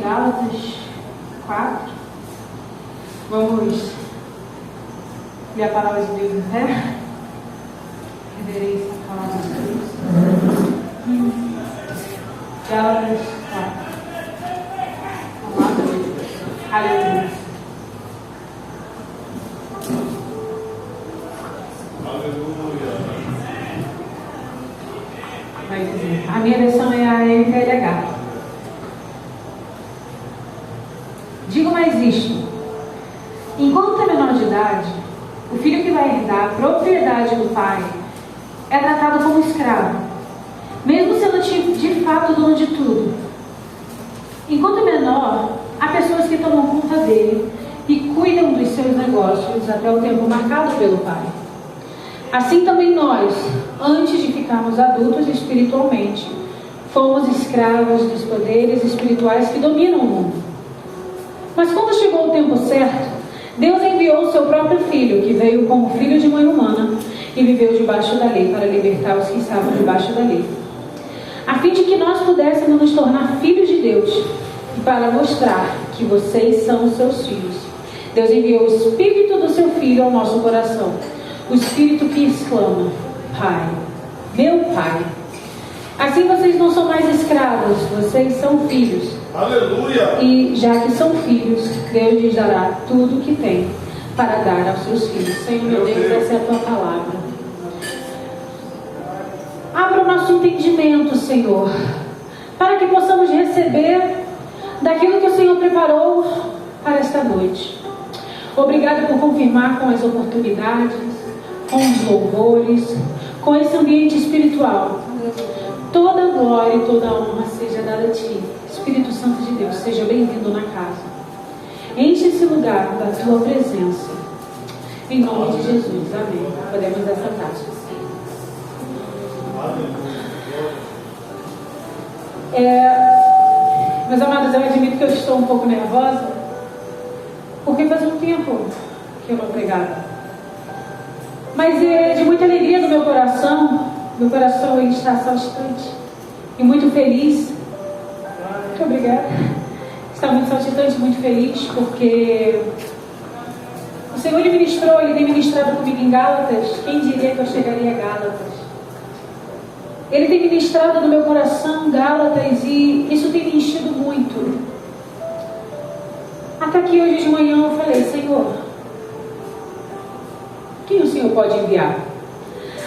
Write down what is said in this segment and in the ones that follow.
Gálatas 4. Vamos ler a palavra de Deus em fé. Reverência à palavra de Deus. Gálatas 4. Vamos lá. Aleluia. Vai dizer. A minha versão é a NTLH. Digo mais isto: enquanto é menor de idade, o filho que vai herdar a propriedade do pai é tratado como escravo, mesmo sendo de fato dono de tudo. Enquanto é menor, há pessoas que tomam conta dele e cuidam dos seus negócios até o tempo marcado pelo pai. Assim também nós, antes de ficarmos adultos espiritualmente, fomos escravos dos poderes espirituais que dominam o mundo. Mas quando chegou o tempo certo, Deus enviou o seu próprio Filho, que veio como filho de mãe humana e viveu debaixo da lei, para libertar os que estavam debaixo da lei, a fim de que nós pudéssemos nos tornar filhos de Deus, e para mostrar que vocês são os seus filhos. Deus enviou o Espírito do seu Filho ao nosso coração, o Espírito que exclama: Pai, meu Pai. Assim vocês não são mais escravos, vocês são filhos. Aleluia! E já que são filhos, Deus lhes dará tudo o que tem para dar aos seus filhos. Senhor, meu Deus, essa é a tua palavra. Abra o nosso entendimento, Senhor, para que possamos receber daquilo que o Senhor preparou para esta noite. Obrigado por confirmar com as oportunidades, com os louvores, com esse ambiente espiritual. Toda glória e toda honra seja dada a Ti. Espírito Santo de Deus, seja bem-vindo na casa. Enche esse lugar da Tua presença. Em nome de Jesus. Amém. Podemos essa tarde. Meus amados, eu admito que eu estou um pouco nervosa, porque faz um tempo que eu não pregava. Mas é de muita alegria do meu coração. Meu coração ele está saltitante e muito feliz. Muito obrigada. Está muito saltitante, muito feliz, porque o Senhor ele ministrou, ele tem ministrado comigo em Gálatas. Quem diria que eu chegaria a Gálatas? Ele tem ministrado no meu coração Gálatas e isso tem me enchido muito. Até que hoje de manhã eu falei: Senhor, quem o Senhor pode enviar?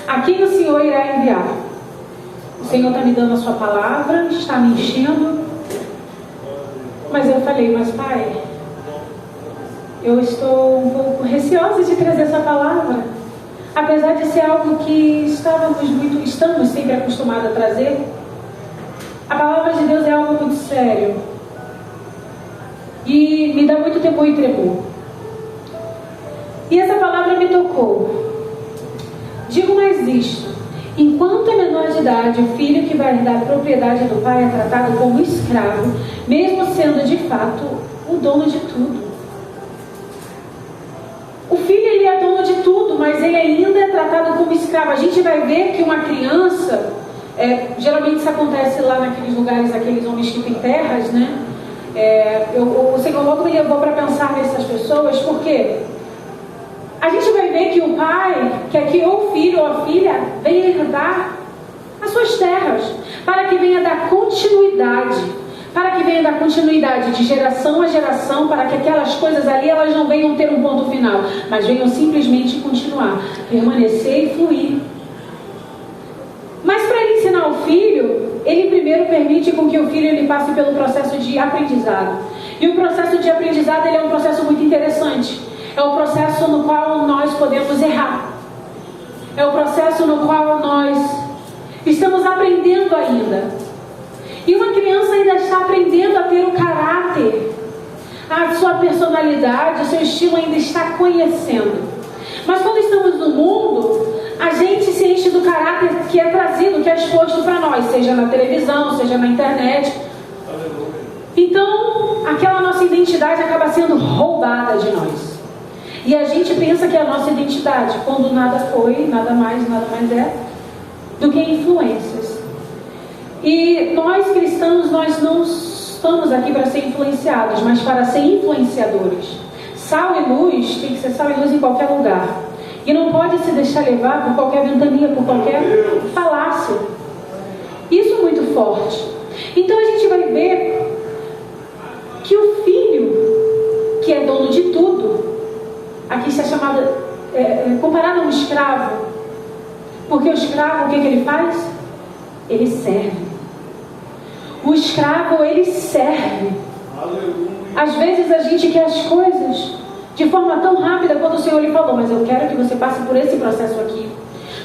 A quem o Senhor irá enviar? O Senhor está me dando a sua palavra, está me enchendo. Mas eu falei: mas Pai, eu estou um pouco receosa de trazer essa palavra, apesar de ser algo que estamos sempre acostumados a trazer. A palavra de Deus é algo muito sério e me dá muito temor e tremor. E essa palavra me tocou. Digo mais isto: enquanto é menor de idade, o filho que vai herdar a propriedade do pai é tratado como escravo, mesmo sendo de fato o dono de tudo. O filho ele é dono de tudo, mas ele ainda é tratado como escravo. A gente vai ver que uma criança, geralmente isso acontece lá naqueles lugares, aqueles homens que têm terras, né? O Senhor logo me levou para pensar nessas pessoas, porque a gente vai ver que o pai quer que ou o filho ou a filha venha herdar as suas terras, para que venha dar continuidade, de geração a geração, para que aquelas coisas ali elas não venham ter um ponto final, mas venham simplesmente continuar, permanecer e fluir. Mas para ele ensinar o filho, ele primeiro permite com que o filho ele passe pelo processo de aprendizado. E o processo de aprendizado ele é um processo muito interessante. É o processo no qual nós podemos errar. É o processo no qual nós estamos aprendendo ainda. E uma criança ainda está aprendendo a ter o caráter, a sua personalidade, o seu estilo ainda está conhecendo. Mas quando estamos no mundo, a gente se enche do caráter que é trazido, que é exposto para nós, seja na televisão, seja na internet. Então, aquela nossa identidade acaba sendo roubada de nós. E a gente pensa que é a nossa identidade, quando nada foi, nada mais é do que influências. E nós cristãos, nós estamos aqui para ser influenciados, mas para ser influenciadores. Sal e luz tem que ser sal e luz em qualquer lugar. E não pode se deixar levar por qualquer ventania, por qualquer falácia. Isso é muito forte. Então a gente vai ver que o filho, que é dono de tudo, aqui está chamado, comparado a um escravo, porque o escravo, o que ele faz? Ele serve. O escravo, ele serve. Às vezes a gente quer as coisas de forma tão rápida quando o Senhor lhe falou, mas eu quero que você passe por esse processo aqui.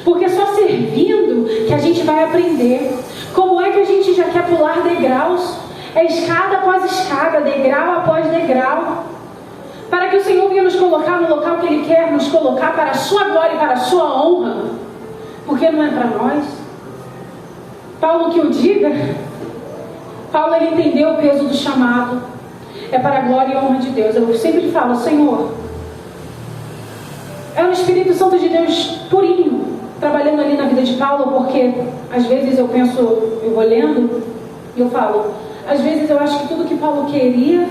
Porque só servindo que a gente vai aprender. Como é que a gente já quer pular degraus? É escada após escada, degrau após degrau. Para que o Senhor venha nos colocar no local que Ele quer nos colocar para a sua glória e para a sua honra. Porque não é para nós. Paulo que o diga. Paulo, ele entendeu o peso do chamado. É para a glória e a honra de Deus. Eu sempre falo, Senhor, é o Espírito Santo de Deus purinho, trabalhando ali na vida de Paulo, porque às vezes eu penso, eu vou lendo e eu falo, às vezes eu acho que tudo que Paulo queria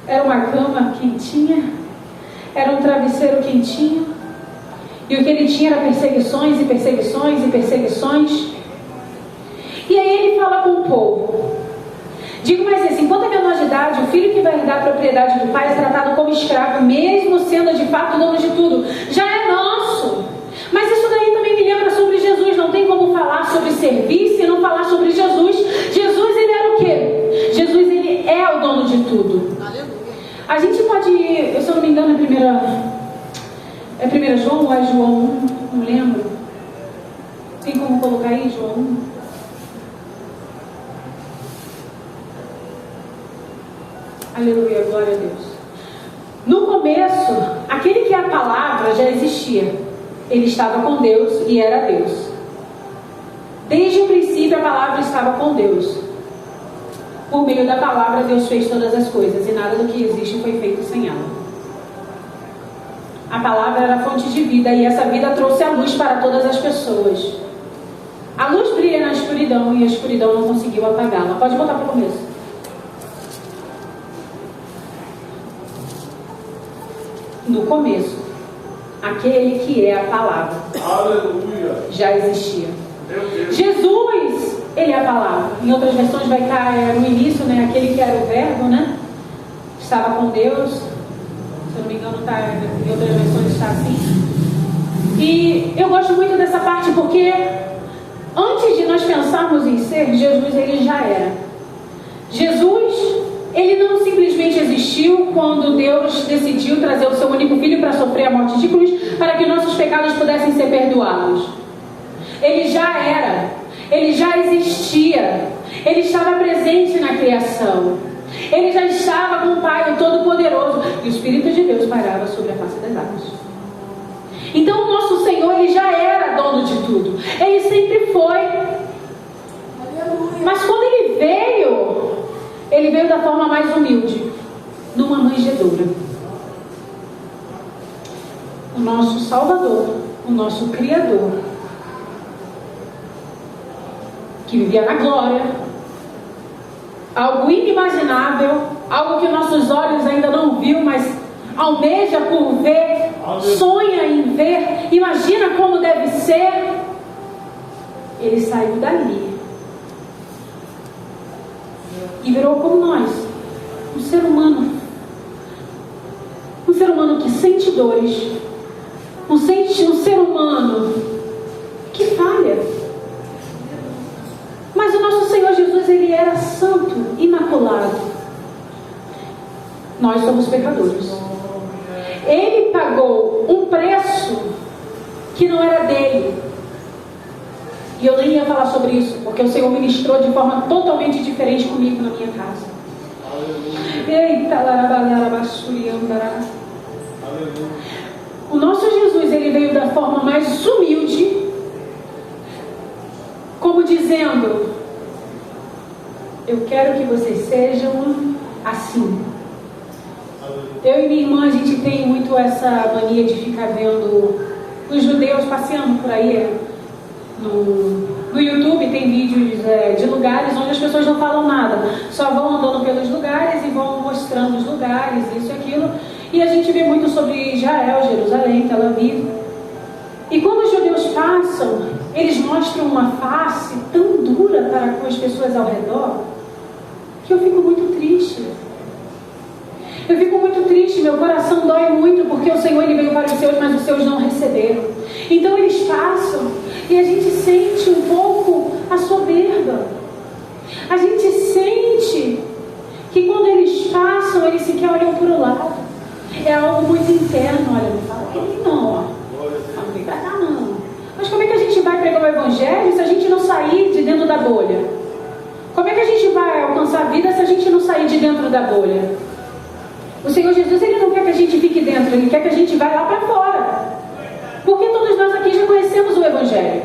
era uma cama quentinha, era um travesseiro quentinho, e o que ele tinha era perseguições e perseguições e perseguições. E aí ele fala com o povo. Digo mais isso, enquanto é menor de idade, o filho que vai herdar a propriedade do pai é tratado como escravo, mesmo sendo de fato dono de tudo. Já é nosso. Mas isso daí também me lembra sobre Jesus. Não tem como falar sobre serviço e não falar sobre Jesus. Jesus, ele era o quê? Jesus, ele é o dono de tudo. A gente pode ir, se eu não me engano, é 1 João ou é João 1? Não lembro. Tem como colocar aí, João 1? Aleluia, glória a Deus. No começo, aquele que é a palavra já existia. Ele estava com Deus e era Deus. Desde o princípio a palavra estava com Deus. Por meio da palavra Deus fez todas as coisas e nada do que existe foi feito sem ela. A palavra era a fonte de vida e essa vida trouxe a luz para todas as pessoas. A luz brilha na escuridão e a escuridão não conseguiu apagá-la. Pode voltar para o começo. No começo, aquele que é a palavra. Aleluia. Já existia. Jesus, ele é a palavra. Em outras versões vai estar no início, né? Aquele que era o verbo, né? Estava com Deus. Se eu não me engano, em outras versões está assim. E eu gosto muito dessa parte porque antes de nós pensarmos em ser, Jesus, ele já era. Jesus, ele não simplesmente existiu quando Deus decidiu trazer o seu único filho para sofrer a morte de cruz, para que nossos pecados pudessem ser perdoados. Ele já era, ele já existia, ele estava presente na criação, ele já estava com o Pai, o Todo-Poderoso, e o Espírito de Deus pairava sobre a face das águas. Então o nosso Senhor, ele já era dono de tudo, ele sempre foi. Mas quando ele veio da forma mais humilde, numa manjedoura. O nosso Salvador, o nosso Criador, que vivia na glória, algo inimaginável, algo que nossos olhos ainda não viu, mas almeja por ver, sonha em ver, imagina como deve ser. Ele saiu dali e virou como nós, um ser humano que sente dores, um ser humano que falha. Mas o nosso Senhor Jesus, ele era santo, imaculado. Nós somos pecadores. Ele pagou um preço que não era dele. E eu nem ia falar sobre isso, porque o Senhor ministrou de forma totalmente diferente comigo na minha casa. Eita, larabalabassuriandará. O nosso Jesus, ele veio da forma mais humilde, como dizendo: eu quero que vocês sejam assim. Eu e minha irmã, a gente tem muito essa mania de ficar vendo os judeus passeando por aí No YouTube tem vídeos de lugares onde as pessoas não falam nada, só vão andando pelos lugares e vão mostrando os lugares, isso e aquilo. E a gente vê muito sobre Israel, Jerusalém, Tel Aviv. E quando os judeus passam, eles mostram uma face tão dura para com as pessoas ao redor, que eu fico muito triste. Eu fico muito triste, meu coração dói muito, porque o Senhor ele veio para os seus, mas os seus não receberam. Então eles passam e a gente sente um pouco a soberba. A gente sente que quando eles passam, eles sequer olham para o lado. É algo muito interno, olha, não fala que não, ó. Não vem pra cá não. Mas como é que a gente vai pregar o Evangelho se a gente não sair de dentro da bolha? Como é que a gente vai alcançar a vida se a gente não sair de dentro da bolha? O Senhor Jesus, Ele não quer que a gente fique dentro, Ele quer que a gente vá lá para fora. Porque todos nós aqui já conhecemos o Evangelho.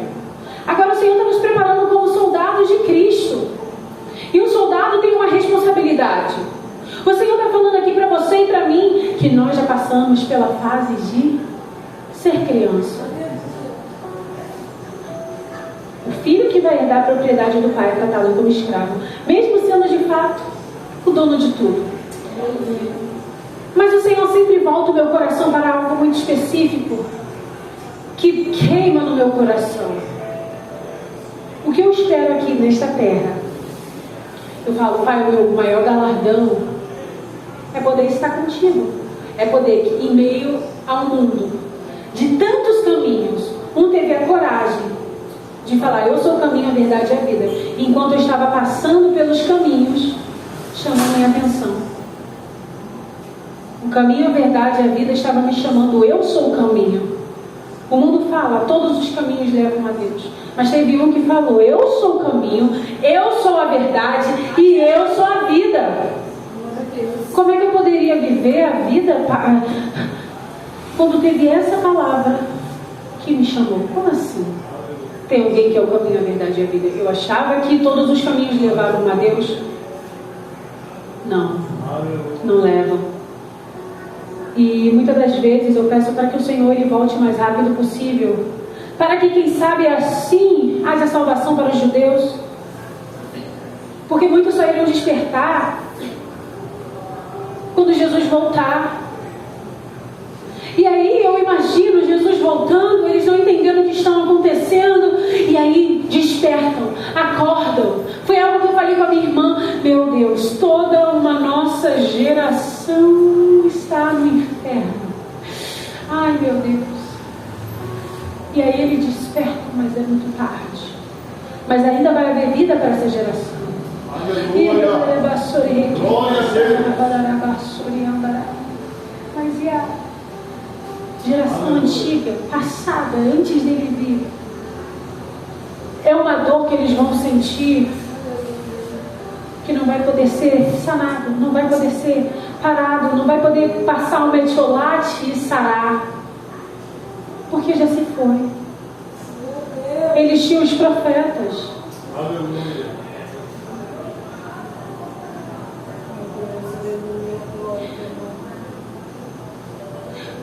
Agora o Senhor está nos preparando como soldados de Cristo. E o soldado tem uma responsabilidade. O Senhor está falando aqui para você e para mim que nós já passamos pela fase de ser criança. O filho que vai herdar a propriedade do pai é tratado como escravo, mesmo sendo de fato o dono de tudo. Mas o Senhor sempre volta o meu coração para algo muito específico que queima no meu coração. O que eu espero aqui nesta terra? Eu falo, Pai, o meu maior galardão é poder estar contigo. É poder, em meio ao mundo de tantos caminhos, um teve a coragem de falar, eu sou o caminho, a verdade e a vida. Enquanto eu estava passando pelos caminhos, chamou minha atenção. O caminho, a verdade e a vida estava me chamando, eu sou o caminho. O mundo fala, todos os caminhos levam a Deus. Mas teve um que falou, eu sou o caminho, eu sou a verdade e eu sou a vida. Como é que eu poderia viver a vida quando teve essa palavra que me chamou? Como assim? Tem alguém que é o caminho, a verdade e a vida? Eu achava que todos os caminhos levavam a Deus. Não, não levam. E muitas das vezes eu peço para que o Senhor ele volte o mais rápido possível, para que quem sabe assim haja salvação para os judeus, porque muitos só irão despertar quando Jesus voltar. E aí eu imagino Jesus voltando, eles não entendendo o que está acontecendo, e aí despertam, acordam. Foi algo que eu falei com a minha irmã, meu Deus, toda uma nossa geração está no inferno. Ai meu Deus. E aí ele desperta, mas é muito tarde. Mas ainda vai haver vida para essa geração. Mas e a geração antiga, passada, antes dele vir? É uma dor que eles vão sentir, que não vai poder ser sanado, não vai poder ser parado, não vai poder passar um metiolate e sarar, porque já se foi. Eles tinham os profetas.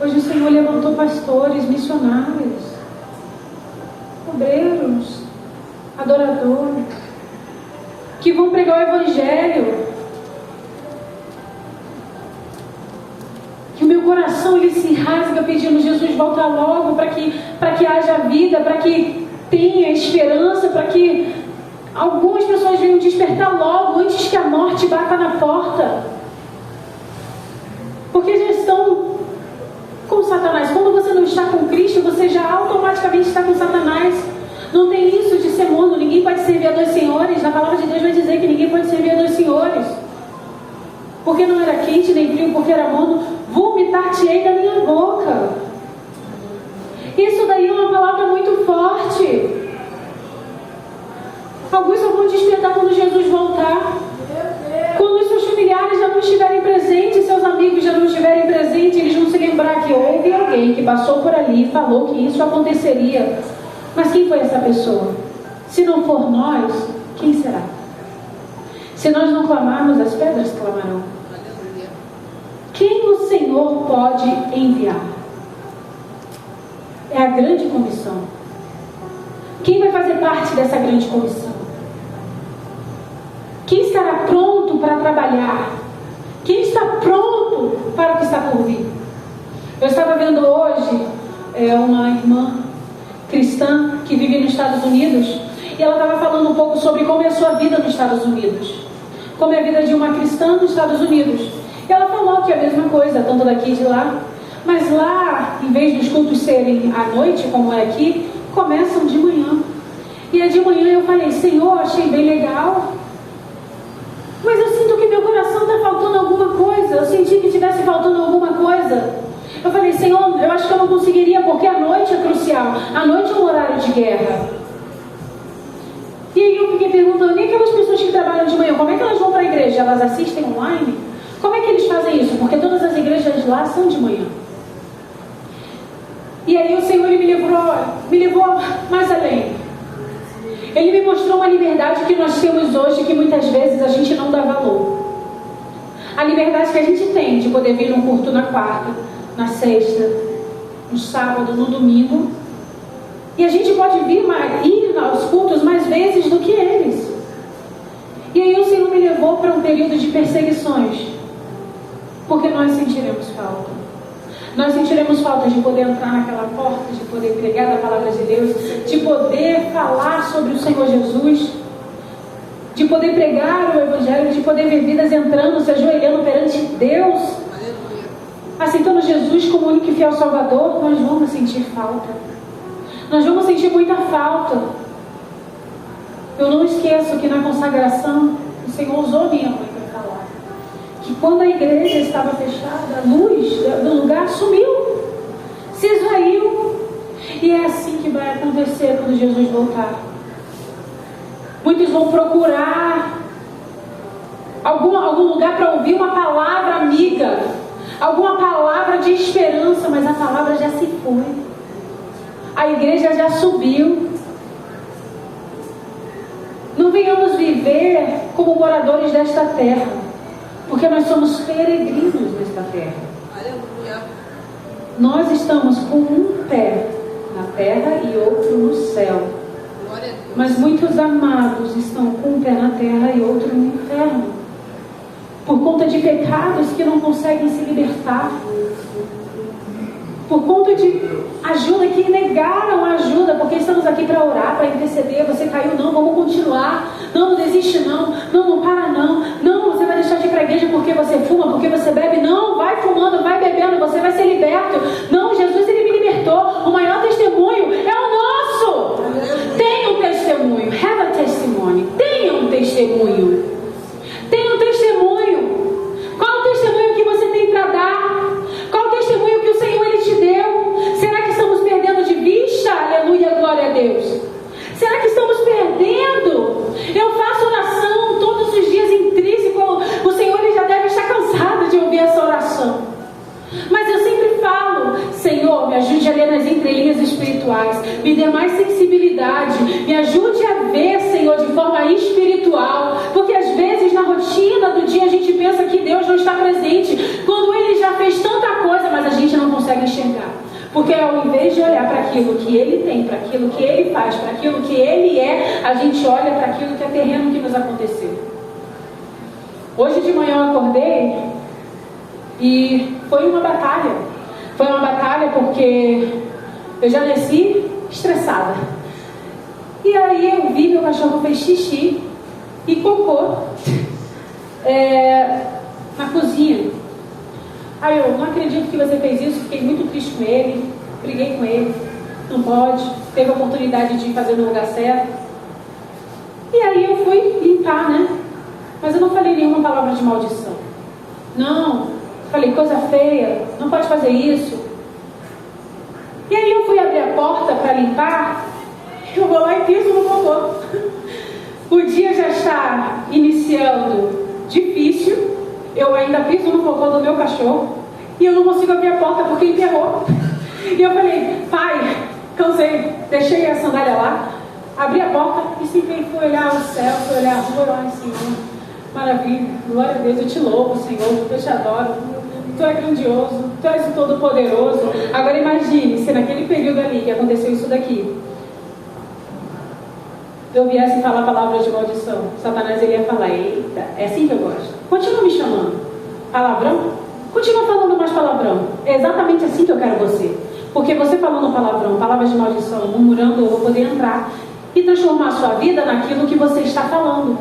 Hoje o Senhor levantou pastores, missionários, obreiros, adoradores, que vão pregar o Evangelho. Que o meu coração ele se rasga pedindo, Jesus, volta logo, para que haja vida, para que tenha esperança, para que algumas pessoas venham despertar logo, antes que a morte bata na porta. Porque já estão com Satanás. Quando você não está com Cristo, você já automaticamente está com Satanás. Não tem isso de ser mono. Ninguém pode servir a dois senhores. Na palavra de Deus vai dizer que ninguém pode servir a dois senhores. Porque não era quente nem frio, porque era mono, vomitar-te-ei da minha boca. Isso daí é uma palavra muito forte. Alguns só vão despertar quando Jesus voltar. Quando os seus familiares já não estiverem presentes, seus amigos já não estiverem presentes, eles vão se lembrar que houve alguém que passou por ali e falou que isso aconteceria. Mas quem foi essa pessoa? Se não for nós, quem será? Se nós não clamarmos, as pedras clamarão. Quem o Senhor pode enviar? É a grande comissão. Quem vai fazer parte dessa grande comissão? Quem estará pronto para trabalhar? Quem está pronto para o que está por vir? Eu estava vendo hoje uma irmã cristã que vive nos Estados Unidos, e ela estava falando um pouco sobre como é a sua vida nos Estados Unidos, como é a vida de uma cristã nos Estados Unidos. E ela falou que é a mesma coisa, tanto daqui e de lá, mas lá, em vez dos cultos serem à noite, como é aqui, começam de manhã. E é de manhã eu falei: Senhor, achei bem legal, mas eu sinto que meu coração está faltando alguma coisa. Eu senti que estivesse faltando alguma coisa. Eu falei: Senhor, eu acho que eu não conseguiria, porque a noite é crucial. A noite é um horário de guerra. E aí eu fiquei perguntando: e aquelas pessoas que trabalham de manhã, como é que elas vão para a igreja? Elas assistem online? Como é que eles fazem isso? Porque todas as igrejas lá são de manhã. E aí o Senhor ele me levou mais além. Ele me mostrou uma liberdade que nós temos hoje, que muitas vezes a gente não dá valor. A liberdade que a gente tem de poder vir num culto na quarta, na sexta, no sábado, no domingo. E a gente pode ir aos cultos mais vezes do que eles. E aí o Senhor me levou para um período de perseguições, porque nós sentiremos falta. Nós sentiremos falta de poder entrar naquela porta, de poder pregar a palavra de Deus, de poder falar sobre o Senhor Jesus, de poder pregar o Evangelho, de poder ver vidas entrando, se ajoelhando perante Deus, aceitando Jesus como único e fiel Salvador. Nós vamos sentir falta. Nós vamos sentir muita falta. Eu não esqueço que na consagração o Senhor usou minha mãe para falar que quando a igreja estava fechada, a luz do lugar sumiu, se esvaiu. E é assim que vai acontecer quando Jesus voltar. Muitos vão procurar algum lugar para ouvir uma palavra amiga, alguma palavra de esperança, mas a palavra já se foi. A igreja já subiu. Não venhamos viver como moradores desta terra, porque nós somos peregrinos nesta terra. Aleluia. Nós estamos com um pé na terra e outro no céu. Mas muitos amados estão com um pé na terra e outro no inferno, por conta de pecados que não conseguem se libertar, por conta de ajuda que negaram a ajuda, porque estamos aqui para orar, para interceder. Você caiu? Não, vamos continuar. Não desiste não. Não para não. Não, você vai deixar de ir para a igreja porque você fuma, porque você bebe. Não, vai fumando, vai bebendo, você vai ser liberto. Não, Jesus ele me libertou. O maior testemunho é o nosso. Tenha um testemunho. Have a testimony. Tenha um testemunho. Tenha um testemunho. Qual o testemunho que você tem para dar? Qual o testemunho que o Senhor ele te deu? Será que estamos perdendo de vista? Aleluia, glória a Deus. Será que estamos perdendo? Eu faço oração todos os dias intrínseco. O Senhor ele já deve estar cansado de ouvir essa oração. Mas eu sempre falo: Senhor, me ajude a ler nas entrelinhas espirituais, me dê mais sensibilidade, me ajude a ver, Senhor, de forma espiritual, porque às vezes na rotina do dia a gente pensa que Deus não está presente, quando Ele já fez tanta coisa, mas a gente não consegue enxergar, porque ao invés de olhar para aquilo que Ele tem, para aquilo que Ele faz, para aquilo que Ele é, a gente olha para aquilo que é terreno que nos aconteceu. Hoje de manhã eu acordei e foi uma batalha. Foi uma batalha porque eu já nasci estressada. E aí eu vi meu cachorro fez xixi e cocô na cozinha. Aí eu: não acredito que você fez isso. Fiquei muito triste com ele, briguei com ele. Não pode, teve a oportunidade de fazer no lugar certo. E aí eu fui limpar, né? Mas eu não falei nenhuma palavra de maldição. Não, falei: coisa feia, não pode fazer isso. E aí eu fui abrir a porta para limpar, eu vou lá e piso no cocô. O dia já está iniciando difícil, eu ainda piso no cocô do meu cachorro e eu não consigo abrir a porta porque enterrou. E eu falei: pai, cansei, deixei a sandália lá, abri a porta e simplesmente fui olhar o céu, fui olhar a rua. Ai, Senhor, maravilha, glória a Deus, eu te louvo, Senhor, eu te adoro, Tu é grandioso, Tu és o Todo-Poderoso. Agora imagine se naquele período ali que aconteceu isso daqui, eu viesse falar palavras de maldição, Satanás ele ia falar: eita, é assim que eu gosto. Continua me chamando. Palavrão? Continua falando mais palavrão. É exatamente assim que eu quero você. Porque você falando palavrão, palavras de maldição, murmurando, eu vou poder entrar e transformar a sua vida naquilo que você está falando.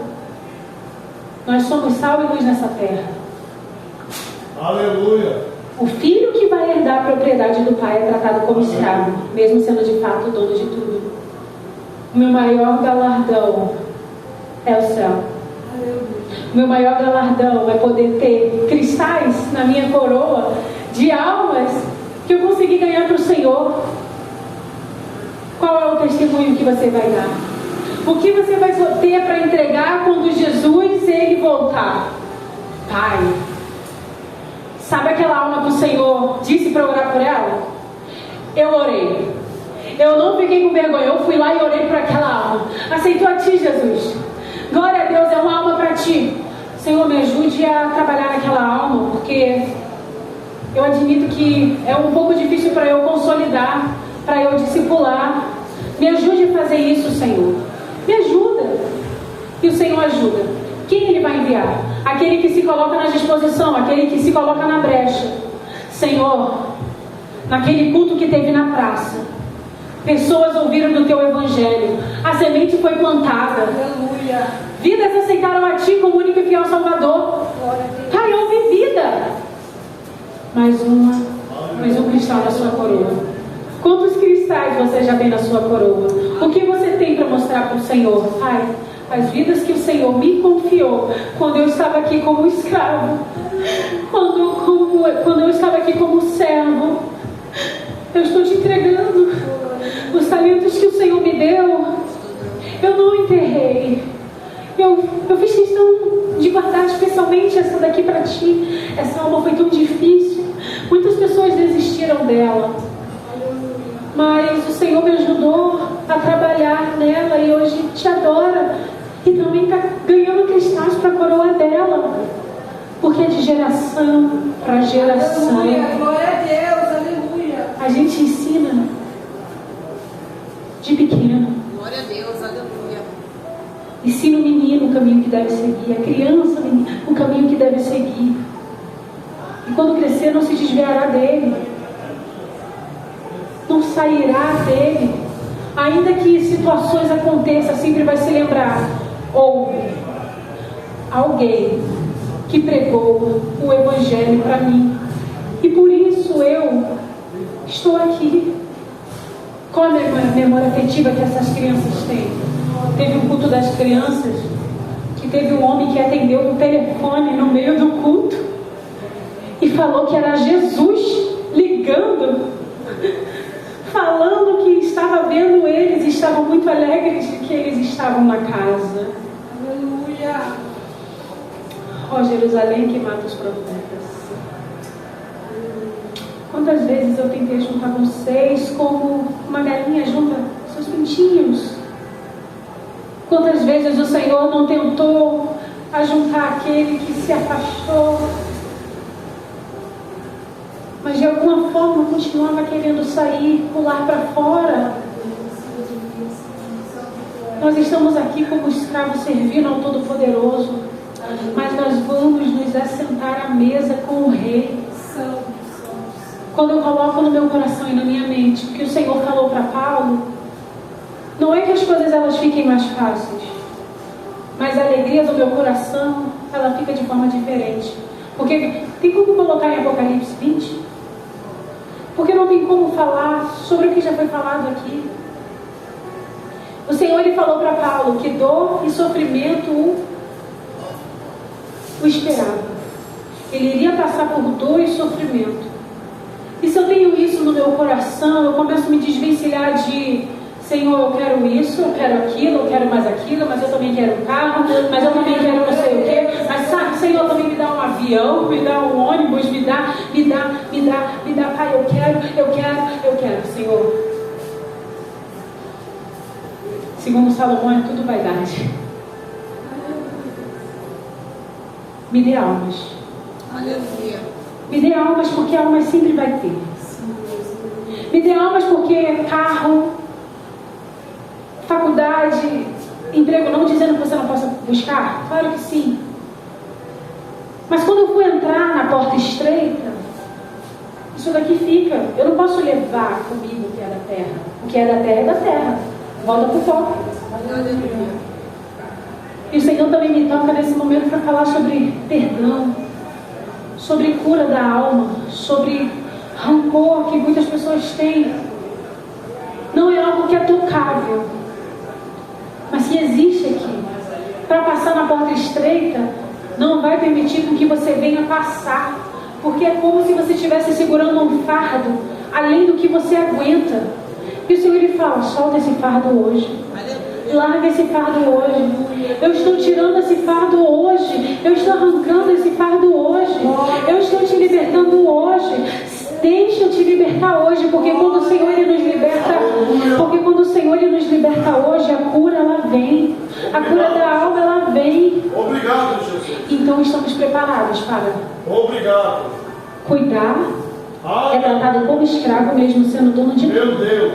Nós somos sal e luz nessa terra. Aleluia. O filho que vai herdar a propriedade do pai é tratado como escravo, mesmo sendo de fato o dono de tudo. O meu maior galardão é o céu. O meu maior galardão é poder ter cristais na minha coroa de almas que eu consegui ganhar para o Senhor. Qual é o testemunho que você vai dar? O que você vai ter para entregar quando Jesus ele voltar? Pai, sabe aquela alma que o Senhor disse para orar por ela? Eu orei. Eu não fiquei com vergonha, eu fui lá e orei por aquela alma. Aceitou a ti, Jesus. Glória a Deus, é uma alma para ti. Senhor, me ajude a trabalhar naquela alma, porque eu admito que é um pouco difícil para eu consolidar, para eu discipular. Me ajude a fazer isso, Senhor. Me ajuda. E o Senhor ajuda. Quem Ele vai enviar? Aquele que se coloca na disposição, aquele que se coloca na brecha. Senhor, naquele culto que teve na praça, pessoas ouviram do Teu Evangelho. A semente foi plantada. Aleluia. Vidas aceitaram a Ti como único e fiel Salvador. Pai, houve vida. Mais um cristal na sua coroa. Quantos cristais você já tem na sua coroa? O que você tem para mostrar para o Senhor? Pai, as vidas que o Senhor me confiou quando eu estava aqui como escravo, quando eu estava aqui como servo, eu estou te entregando. Os talentos que o Senhor me deu, eu não enterrei. Eu fiz questão de guardar especialmente essa daqui para ti. Essa alma foi tão difícil. Muitas pessoas desistiram dela. Mas o Senhor me ajudou a trabalhar nela e hoje te adora. E também está ganhando cristais para a coroa dela. Porque é de geração para geração. Aleluia, glória a Deus, aleluia. A gente ensina de pequeno. Glória a Deus, aleluia. Ensina o menino o caminho que deve seguir, a criança o caminho que deve seguir. E quando crescer não se desviará dele. Não sairá dele. Ainda que situações aconteçam, sempre vai se lembrar. Houve alguém que pregou o Evangelho para mim. E por isso eu estou aqui. Qual a memória afetiva que essas crianças têm? Teve um culto das crianças que teve um homem que atendeu no telefone no meio do culto e falou que era Jesus ligando, falando que estava vendo eles e estavam muito alegres de que eles estavam na casa. Aleluia. Ó Jerusalém que mata os profetas. Quantas vezes eu tentei juntar vocês como uma galinha junta seus pintinhos? Quantas vezes o Senhor não tentou ajuntar aquele que se afastou, mas de alguma forma continuava querendo sair, pular para fora? Nós estamos aqui como escravos servindo ao Todo-Poderoso, mas nós vamos nos assentar à mesa com o Rei. Quando eu coloco no meu coração e na minha mente o que o Senhor falou para Paulo, não é que as coisas elas fiquem mais fáceis, mas a alegria do meu coração ela fica de forma diferente. Porque tem como colocar em Apocalipse 20? Porque não tem como falar sobre o que já foi falado aqui. O Senhor ele falou para Paulo que dor e sofrimento o esperava. Ele iria passar por dor e sofrimento. E se eu tenho isso no meu coração, eu começo a me desvencilhar de Senhor, eu quero isso, eu quero aquilo, eu quero mais aquilo, mas eu também quero um carro, mas eu também quero não sei o quê. Mas sabe, Senhor, também me dá um avião, me dá um ônibus, me dá, Pai, eu quero, Senhor. Segundo Salomão, é tudo vaidade. Me dê almas. Aleluia. Me dê almas porque almas sempre vai ter. Me dê almas porque carro, faculdade, Emprego não dizendo que você não possa buscar? Claro que sim. Mas quando eu for entrar na porta estreita, isso daqui fica. Eu não posso levar comigo o que é da terra. O que é da terra é da terra. Volta pro foco. E o Senhor também me toca nesse momento para falar sobre perdão, sobre cura da alma, sobre rancor que muitas pessoas têm. Não é algo que é tocável, mas que existe aqui. Para passar na porta estreita, não vai permitir com que você venha passar, porque é como se você estivesse segurando um fardo além do que você aguenta. E o Senhor ele fala: solta esse fardo hoje, larga esse fardo hoje. Eu estou tirando esse fardo hoje, eu estou arrancando esse fardo hoje, eu estou te libertando hoje. Deixa eu te libertar hoje, porque quando o Senhor ele nos liberta, hoje, a cura ela vem, a cura da alma ela vem. Obrigado, Jesus. Então estamos preparados para cuidar. É tratado como escravo mesmo sendo dono de meu tudo. Deus.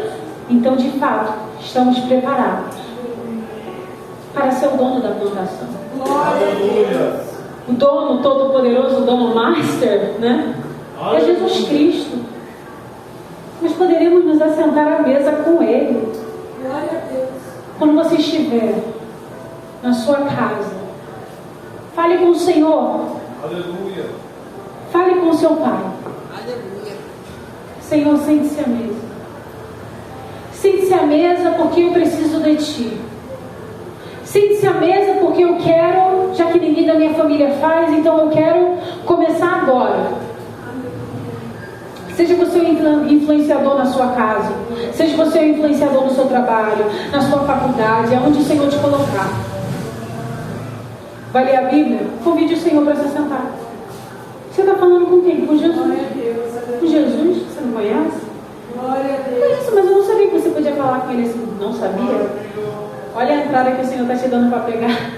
Então de fato estamos preparados para ser o dono da plantação. Aleluia. O dono todo-poderoso, o dono master, né? É Jesus Cristo. Nós poderemos nos assentar à mesa com Ele. Glória a Deus. Quando você estiver na sua casa, fale com o Senhor. Aleluia. Fale com o seu Pai. Aleluia. Senhor, sente-se à mesa. Sente-se à mesa porque eu preciso de Ti. Sente-se à mesa porque eu quero, já que ninguém da minha família faz, então eu quero começar agora. Seja você um influenciador na sua casa, seja você um influenciador no seu trabalho, na sua faculdade, aonde o Senhor te colocar. Vai ler a Bíblia? Convide o Senhor para se sentar. Você está falando com quem? Com Jesus? Com Jesus? Você não conhece? Glória a Deus. Conheço, mas eu não sabia que você podia falar com ele assim. Não sabia? Olha a entrada que o Senhor está te dando para pegar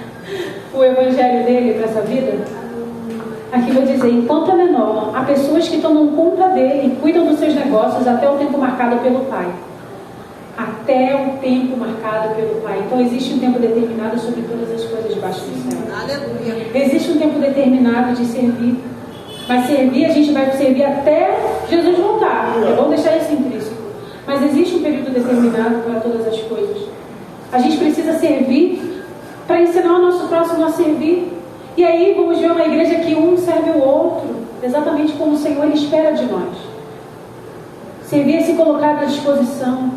o evangelho dele para essa vida. Aqui vou dizer, enquanto é menor, há pessoas que tomam conta dele e cuidam dos seus negócios até o tempo marcado pelo Pai. Até o tempo marcado pelo Pai. Então existe um tempo determinado sobre todas as coisas debaixo do céu. Aleluia. Existe um tempo determinado de servir. Mas servir, a gente vai servir até Jesus voltar. É bom deixar isso intrínseco. Mas existe um período determinado para todas as coisas. A gente precisa servir para ensinar o nosso próximo a servir. E aí vamos ver uma igreja que um serve o outro, exatamente como o Senhor ele espera de nós. Servir é se colocar à disposição.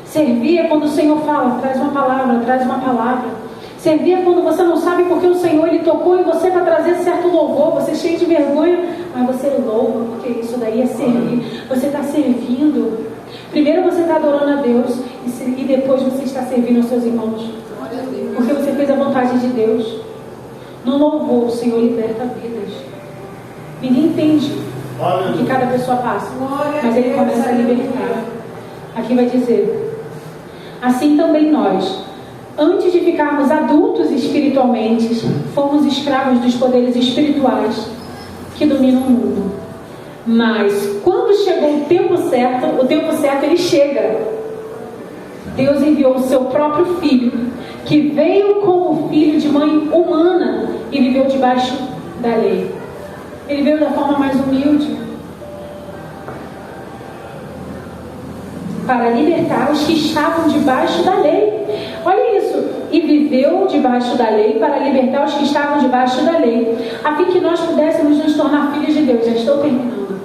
Servir é quando o Senhor fala, traz uma palavra, traz uma palavra. Servir é quando você não sabe porque o Senhor ele tocou em você para trazer certo louvor, você é cheio de vergonha, mas você louva, porque isso daí é servir. Você está servindo. Primeiro você está adorando a Deus e depois você está servindo aos seus irmãos. Porque você fez a vontade de Deus. No louvor, o Senhor liberta vidas. Ninguém entende o que cada pessoa passa, mas Ele começa a libertar. Aqui vai dizer: assim também nós, antes de ficarmos adultos espiritualmente, fomos escravos dos poderes espirituais que dominam o mundo. Mas quando chegou o tempo certo ele chega. Deus enviou o seu próprio Filho, que veio como filho de mãe humana e viveu debaixo da lei. Ele veio da forma mais humilde para libertar os que estavam debaixo da lei. Olha isso. E viveu debaixo da lei para libertar os que estavam debaixo da lei, a fim que nós pudéssemos nos tornar filhos de Deus. Já estou terminando.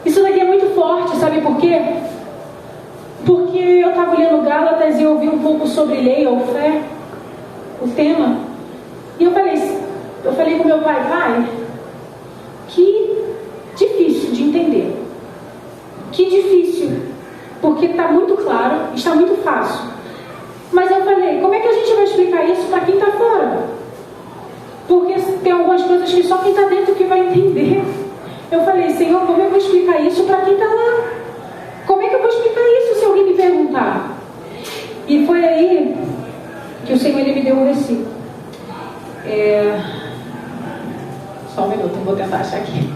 Isso daqui é muito forte, sabe por quê? Porque eu estava lendo Gálatas e eu ouvi um pouco sobre lei ou fé, o tema, e eu falei com meu pai, que difícil de entender, que difícil, porque está muito claro, está muito fácil, mas eu falei, como é que a gente vai explicar isso para quem está fora? Porque tem algumas coisas que só quem está dentro que vai entender. Eu falei, Senhor, como eu vou explicar isso para quem está lá? Como é que eu vou explicar isso se alguém me perguntar? E foi aí que o Senhor ele me deu um versículo. Só um minuto, eu vou tentar achar aqui.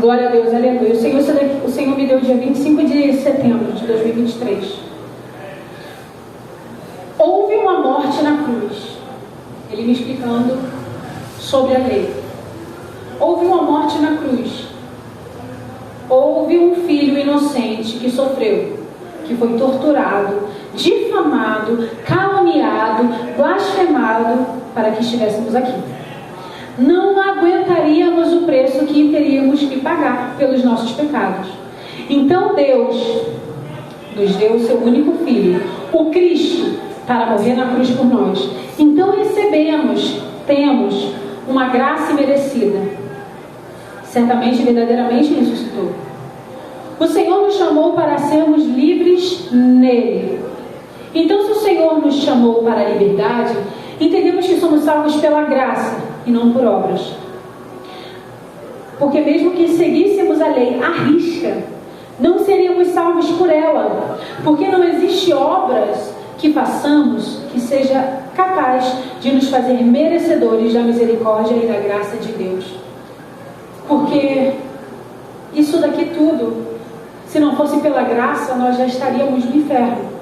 Glória a Deus, aleluia. O Senhor me deu dia 25 de setembro de 2023. Houve uma morte na cruz. Ele me explicando sobre a lei. Houve uma morte na cruz. Houve um filho inocente que sofreu, que foi torturado, difamado, caluniado, blasfemado para que estivéssemos aqui. Não aguentaríamos o preço que teríamos que pagar pelos nossos pecados. Então Deus nos deu o seu único filho, o Cristo, para morrer na cruz por nós. Então temos uma graça imerecida. Certamente, verdadeiramente ressuscitou. O Senhor nos chamou para sermos livres nele. Então, se o Senhor nos chamou para a liberdade, entendemos que somos salvos pela graça e não por obras. Porque mesmo que seguíssemos a lei à risca, não seríamos salvos por ela. Porque não existe obras que façamos que seja capaz de nos fazer merecedores da misericórdia e da graça de Deus. Porque isso daqui tudo, se não fosse pela graça, nós já estaríamos no inferno.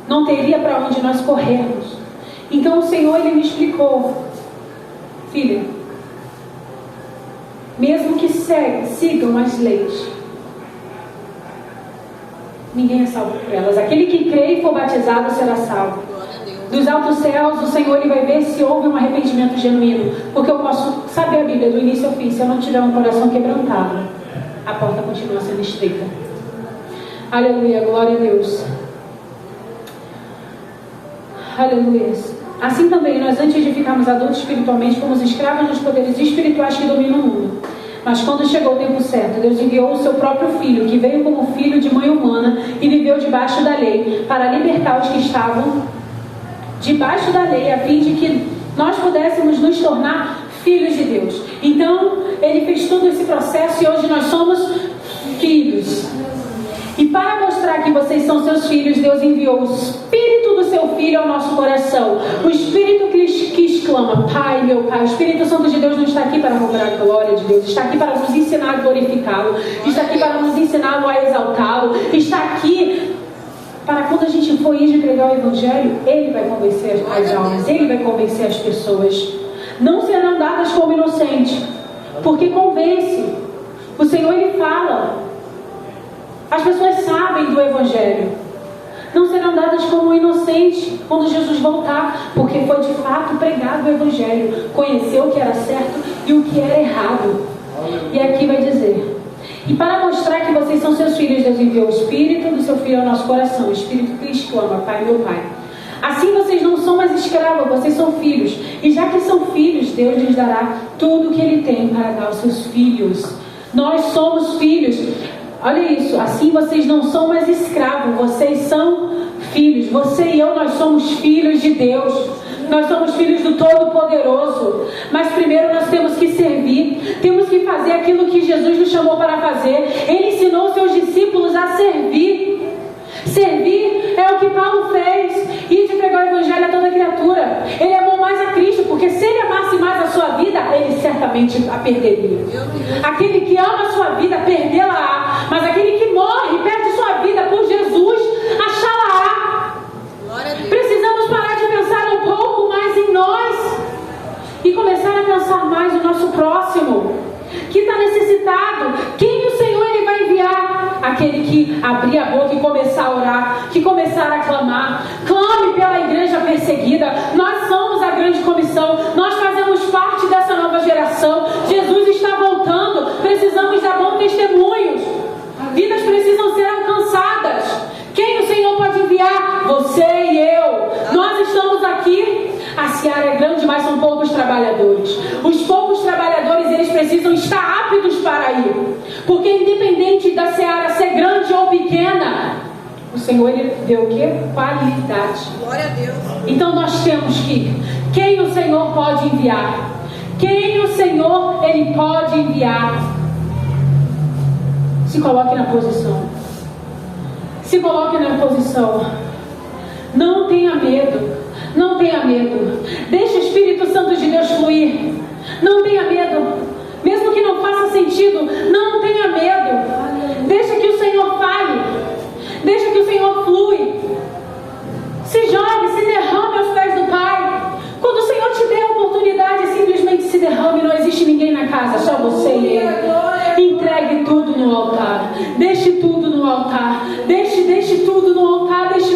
Não teria para onde nós corrermos. Então o Senhor, Ele me explicou: filha, mesmo que sigam as leis, ninguém é salvo por elas. Aquele que crê e for batizado será salvo. Dos altos céus, o Senhor, Ele vai ver se houve um arrependimento genuíno. Porque eu posso saber a Bíblia do início ao fim. Se eu não tiver um coração quebrantado, a porta continua sendo estreita. Aleluia, glória a Deus. Aleluia. Assim também, nós antes de ficarmos adultos espiritualmente, fomos escravos dos poderes espirituais que dominam o mundo. Mas quando chegou o tempo certo, Deus enviou o seu próprio Filho, que veio como filho de mãe humana e viveu debaixo da lei, para libertar os que estavam debaixo da lei, a fim de que nós pudéssemos nos tornar filhos de Deus. Então, Ele fez todo esse processo e hoje nós somos filhos. E para mostrar que vocês são seus filhos, Deus enviou o Espírito do seu Filho ao nosso coração. O Espírito que exclama: Pai, meu Pai. O Espírito Santo de Deus não está aqui para roubar a glória de Deus. Está aqui para nos ensinar a glorificá-lo. Está aqui para nos ensinar a exaltá-lo. Está aqui para quando a gente for ir de pregar o Evangelho, Ele vai convencer as almas. Ele vai convencer as pessoas. Não serão dadas como inocente, porque convence. O Senhor, Ele fala. As pessoas sabem do Evangelho. Não serão dadas como inocente quando Jesus voltar, porque foi de fato pregado o Evangelho. Conheceu o que era certo e o que era errado. E aqui vai dizer: e para mostrar que vocês são seus filhos, Deus enviou o Espírito do seu Filho ao nosso coração. O Espírito que exclama: Pai, meu Pai. Assim vocês não são mais escravos, vocês são filhos. E já que são filhos, Deus lhes dará tudo o que Ele tem para dar aos seus filhos. Nós somos filhos. Olha isso, assim vocês não são mais escravos, vocês são filhos. Você e eu, nós somos filhos de Deus. Nós somos filhos do Todo-Poderoso. Mas primeiro nós temos que servir. Temos que fazer aquilo que Jesus nos chamou para fazer. Ele ensinou seus discípulos a servir. Servir é o que Paulo fez. Ir de pregar o Evangelho a toda criatura. Ele amou mais a Cristo, porque se ele amasse mais a sua vida, ele certamente a perderia. Aquele que ama a sua vida, perdê-la-á. Mas aquele que morre e perde sua vida por Jesus, achá-la-á. Precisamos parar de pensar um pouco mais em nós e começar a pensar mais no nosso próximo, que está necessitado. Quem o Senhor, Ele vai enviar? Aquele que abrir a boca e começar a orar, que começar a clamar. Clame pela igreja perseguida. Nós somos a grande comissão. Nós fazemos parte dessa nova geração. Jesus está voltando. Precisamos dar bons testemunhos. Vidas precisam ser alcançadas. Quem o Senhor pode enviar? Você e eu. Nós estamos aqui. A seara é grande, mas são poucos trabalhadores. Os poucos trabalhadores, eles precisam estar aptos para ir. Porque independente da seara ser grande ou pequena, o Senhor, Ele deu o quê? Qualidade. Glória a Deus. Então nós temos que... Quem o Senhor pode enviar? Quem o Senhor, Ele pode enviar? Se coloque na posição. Se coloque na posição. Não tenha medo. Não tenha medo. Deixe o Espírito Santo de Deus fluir. Não tenha medo. Mesmo que não faça sentido, não casa, só você e ele. Entregue tudo no altar. Deixe tudo no altar. Deixe tudo no altar. Deixe